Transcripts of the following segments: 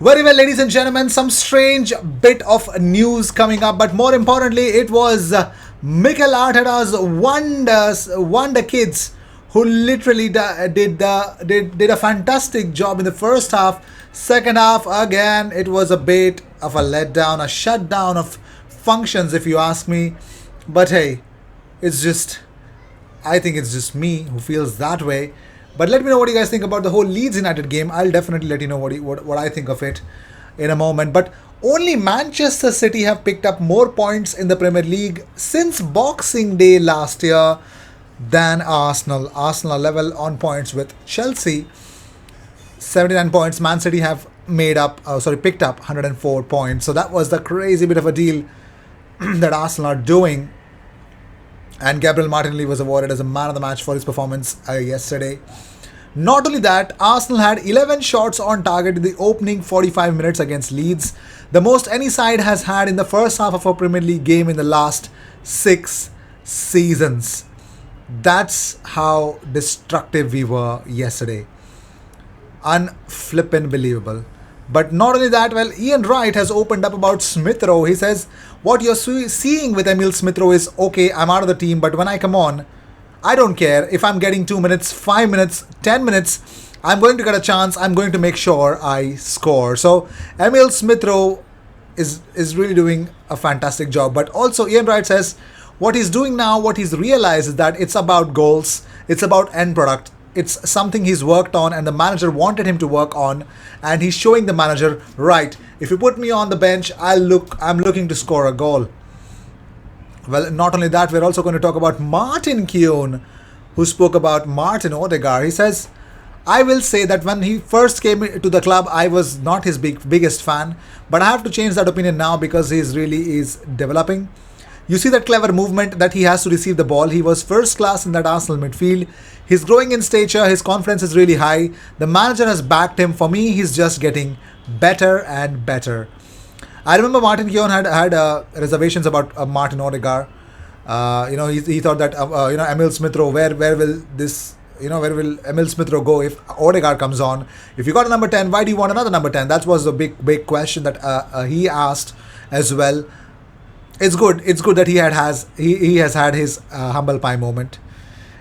Very well, ladies and gentlemen, some strange bit of news coming up, but more importantly, it was Mikel Arteta's wonder kids who literally did a fantastic job in the first half. Second half, again, it was a bit of a letdown, a shutdown of functions, if you ask me. But hey, it's just I think it's just me who feels that way. But let me know what you guys think about the whole Leeds United game. I'll definitely let you know what I think of it in a moment. But only Manchester City have picked up more points in the Premier League since Boxing Day last year than Arsenal. Arsenal are level on points with Chelsea, 79 points. Man City have picked up 104 points. So that was the crazy bit of a deal that Arsenal are doing. And Gabriel Martinelli was awarded as a man of the match for his performance yesterday. Not only that, Arsenal had 11 shots on target in the opening 45 minutes against Leeds, the most any side has had in the first half of a Premier League game in the last 6 seasons. That's how destructive we were yesterday. Unflippin' believable. But not only that, well, Ian Wright has opened up about Smith Rowe. He says, what you're seeing with Emil Smith Rowe is, okay, I'm out of the team, but when I come on, I don't care if I'm getting 2 minutes, 5 minutes, 10 minutes, I'm going to get a chance, I'm going to make sure I score. So Emil Smith Rowe is really doing a fantastic job. But also Ian Wright says, what he's doing now, what he's realized is that it's about goals, it's about end product. It's something he's worked on and the manager wanted him to work on, and he's showing the manager, right, if you put me on the bench, I'm looking to score a goal. Well, not only that, we're also going to talk about Martin Keown, who spoke about Martin Odegaard. He says, I will say that when he first came to the club, I was not his biggest fan, but I have to change that opinion now because he really is developing. You see that clever movement that he has to receive the ball. He was first class in that Arsenal midfield. He's growing in stature. His confidence is really high. The manager has backed him. For me, he's just getting better and better. I remember Martin Keown had reservations about Martin Odegaard. He thought that Emil Smith Rowe, where will this where will Emil Smith Rowe go if Odegaard comes on? If you got a number 10, why do you want another number 10? That was the big question that he asked as well. It's good that he has had his humble pie moment.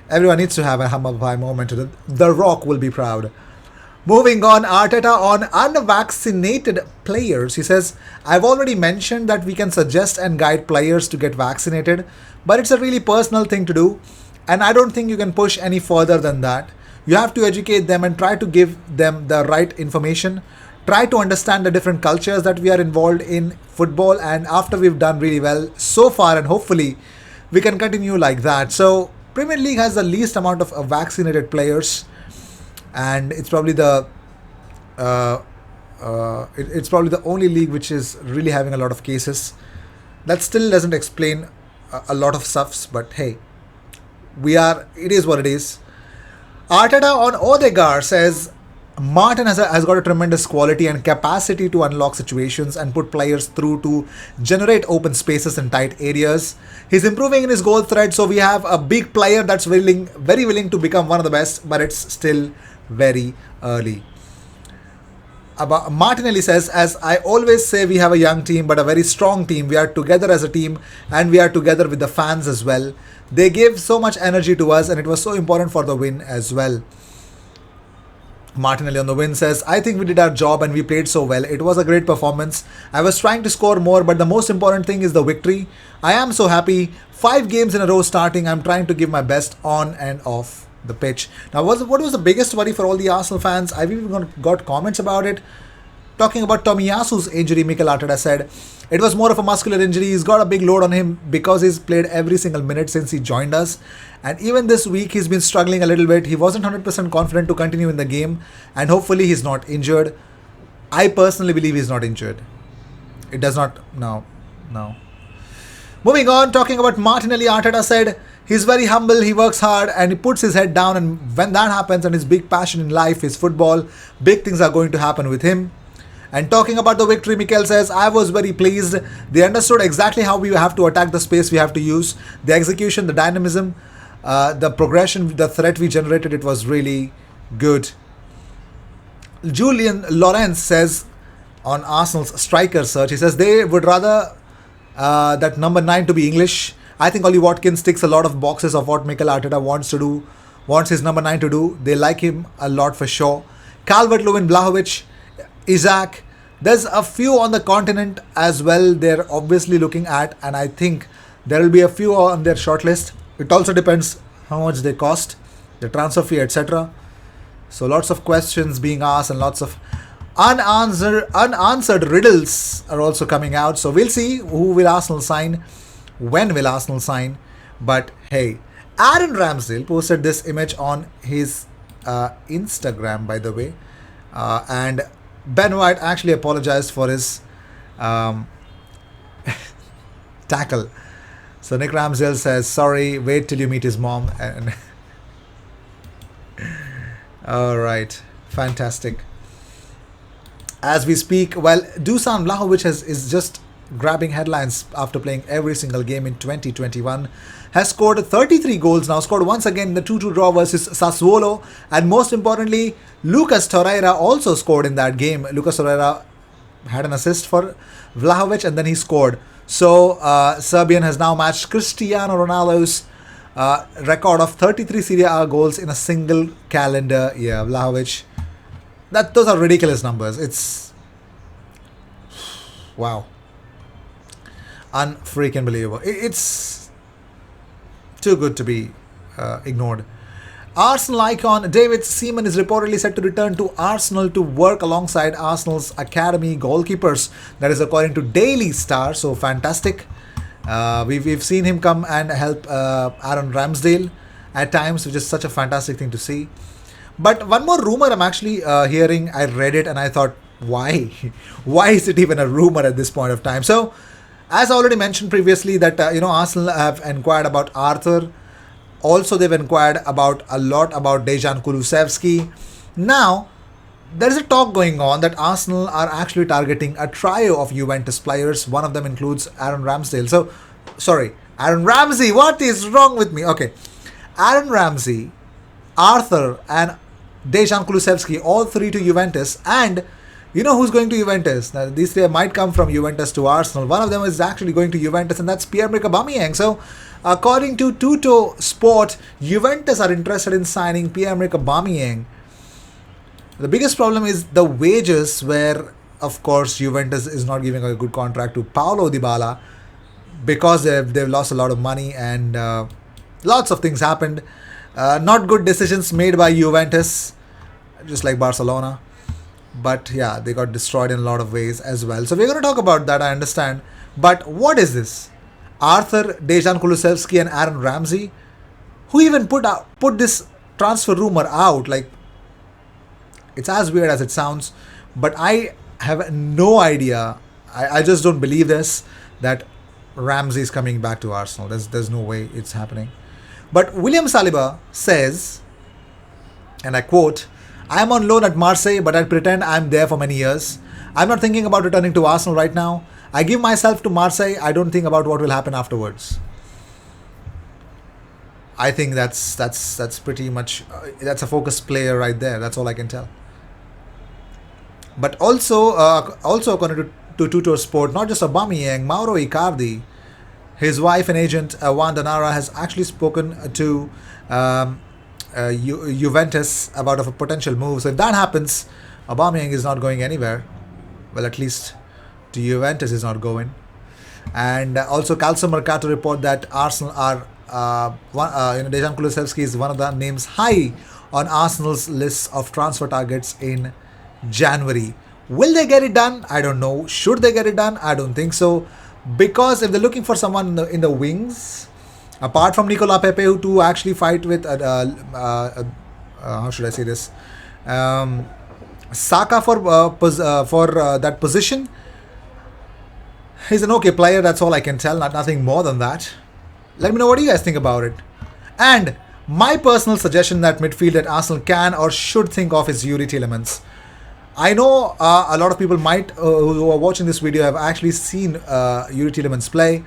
Everyone needs to have a humble pie moment. The Rock will be proud. Moving on, Arteta on unvaccinated players. He says, I've already mentioned that we can suggest and guide players to get vaccinated, but it's a really personal thing to do, and I don't think you can push any further than that. You have to educate them and try to give them the right information. Try to understand the different cultures that we are involved in football, and after we've done really well so far, and hopefully we can continue like that. So Premier League has the least amount of vaccinated players, and it's probably it's probably the only league which is really having a lot of cases. That still doesn't explain a lot of stuffs, but hey, it is what it is. Arteta on Odegaard says, Martin has got a tremendous quality and capacity to unlock situations and put players through to generate open spaces in tight areas. He's improving in his goal threat, so we have a big player that's very willing to become one of the best, but it's still very early. Martinelli says, as I always say, we have a young team but a very strong team. We are together as a team and we are together with the fans as well. They gave so much energy to us and it was so important for the win as well. Martinelli on the win says, I think we did our job and we played so well. It was a great performance. I was trying to score more, but the most important thing is the victory. I am so happy. 5 games in a row starting. I'm trying to give my best on and off the pitch. Now, what was the biggest worry for all the Arsenal fans? I've even got comments about it. Talking about Tomiyasu's injury, Mikel Arteta said, it was more of a muscular injury. He's got a big load on him because he's played every single minute since he joined us. And even this week, he's been struggling a little bit. He wasn't 100% confident to continue in the game. And hopefully he's not injured. I personally believe he's not injured. It does not... No. Moving on, talking about Martinelli, Arteta said, he's very humble, he works hard and he puts his head down. And when that happens and his big passion in life is football, big things are going to happen with him. And talking about the victory, Mikel says, I was very pleased. They understood exactly how we have to attack the space we have to use. The execution, the dynamism, the progression, the threat we generated, it was really good. Julian Lawrence says, on Arsenal's striker search. He says they would rather that number 9 to be English. I think Ollie Watkins ticks a lot of boxes of what Mikel Arteta wants his number 9 to do. They like him a lot for sure. Calvert-Lewin, Blahovic, Isaac. There's a few on the continent as well they're obviously looking at, and I think there will be a few on their shortlist. It also depends how much they cost, the transfer fee, etc. So lots of questions being asked and lots of unanswered riddles are also coming out. So we'll see who will Arsenal sign, when will Arsenal sign. But hey, Aaron Ramsdale posted this image on his Instagram, by the way, and Ben White actually apologized for his tackle. So Nick Ramsdale says, sorry, wait till you meet his mom. And all right, fantastic. As we speak, well, Dusan Vlahovic is just grabbing headlines after playing every single game in 2021. Has scored 33 goals now, scored once again in the 2-2 draw versus Sassuolo. And most importantly, Lucas Torreira also scored in that game. Lucas Torreira had an assist for Vlahovic and then he scored. So Serbian has now matched Cristiano Ronaldo's record of 33 Serie A goals in a single calendar year. Vlahovic, those are ridiculous numbers. It's wow, unfreaking believable. It's too good to be ignored. Arsenal icon David Seaman is reportedly set to return to Arsenal to work alongside Arsenal's academy goalkeepers. That is according to Daily Star. So fantastic. We've seen him come and help Aaron Ramsdale at times, which is such a fantastic thing to see. But one more rumor I'm actually hearing. I read it and I thought, why? Why is it even a rumor at this point of time? So, as I already mentioned previously, that Arsenal have inquired about Arthur. Also, they've inquired about a lot about Dejan Kulusevski. Now, there is a talk going on that Arsenal are actually targeting a trio of Juventus players. One of them includes Aaron Ramsdale. So, sorry, Aaron Ramsey. What is wrong with me? Okay, Aaron Ramsey, Arthur, and Dejan Kulusevski, all three to Juventus. And you know who's going to Juventus? Now, these three might come from Juventus to Arsenal. One of them is actually going to Juventus, and that's Pierre-Emerick Aubameyang. So, according to Tutto Sport, Juventus are interested in signing Pierre-Emerick Aubameyang. The biggest problem is the wages, where, of course, Juventus is not giving a good contract to Paulo Dybala because they've lost a lot of money and lots of things happened. Not good decisions made by Juventus, just like Barcelona. But yeah, they got destroyed in a lot of ways as well. So we're going to talk about that, I understand. But what is this? Arthur, Dejan Kulusevski and Aaron Ramsey? Who even put this transfer rumor out? Like, it's as weird as it sounds. But I have no idea. I just don't believe this, that Ramsey is coming back to Arsenal. There's no way it's happening. But William Saliba says, and I quote, I am on loan at Marseille, but I pretend I am there for many years. I'm not thinking about returning to Arsenal right now. I give myself to Marseille. I don't think about what will happen afterwards. I think that's pretty much that's a focused player right there. That's all I can tell. But also according to Tutto Sport, not just Aubameyang, Mauro Icardi, his wife and agent Wanda Nara has actually spoken to Juventus about a potential move. So if that happens, Aubameyang is not going anywhere. Well, at least to Juventus is not going. And also Calcio Mercato report that Arsenal are Dejan Kulusevski is one of the names high on Arsenal's list of transfer targets in January. Will they get it done? I don't know. Should they get it done? I don't think so. Because if they're looking for someone in the wings, apart from Nicola Pepe, who to actually fight with, how should I say this, Saka for that position, he's an okay player. That's all I can tell. Nothing more than that. Let me know what you guys think about it. And my personal suggestion that midfield that Arsenal can or should think of is Yuri Tielemans. I know a lot of people might, who are watching this video, have actually seen Yuri Tielemans play.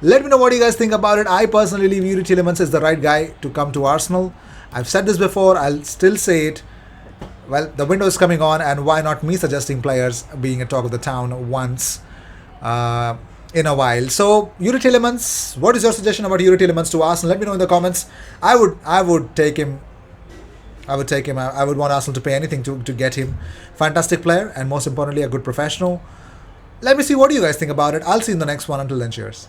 Let me know what you guys think about it. I personally believe Yuri Tielemans is the right guy to come to Arsenal. I've said this before. I'll still say it. Well, the window is coming on, and why not me suggesting players being a talk of the town once uh, in a while? So, Yuri Tillemans, what is your suggestion about Yuri Tillemans to Arsenal? Let me know in the comments. I would take him. I would take him. I would want Arsenal to pay anything to get him. Fantastic player, and most importantly, a good professional. Let me see what do you guys think about it. I'll see you in the next one. Until then, cheers.